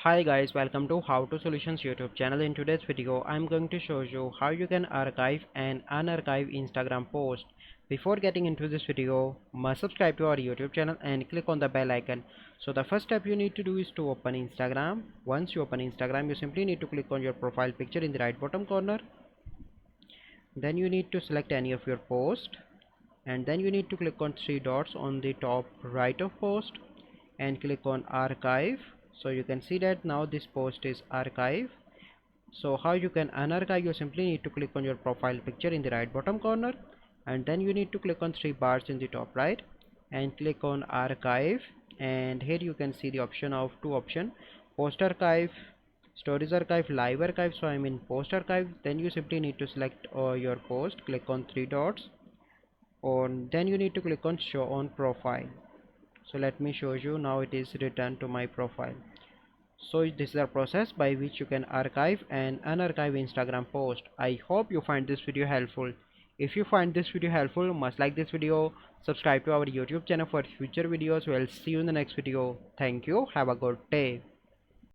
Hi guys, welcome to How to Solutions YouTube channel. In today's video, I'm going to show you how you can archive and unarchive Instagram post. Before getting into this video, must subscribe to our YouTube channel and click on the bell icon. So the first step you need to do is to open Instagram. Once you open Instagram, you simply need to click on your profile picture in the right bottom corner. Then you need to select any of your post, and then you need to click on three dots on the top right of post and click on archive. So you can see that now this post is archive. So how you can unarchive? You simply need to click on your profile picture in the right bottom corner, and then you need to click on three bars in the top right and click on archive. And here you can see the option of two option: post archive, stories archive, live archive. So I'm in post archive. Then you simply need to select your post, click on three dots, and then you need to click on show on profile. So let me show you. Now it is returned to my profile. So this is the process by which you can archive and unarchive Instagram post. I hope you find this video helpful. If you find this video helpful, must like this video, subscribe to our YouTube channel for future videos. We'll see you in the next video. Thank you. Have a good day.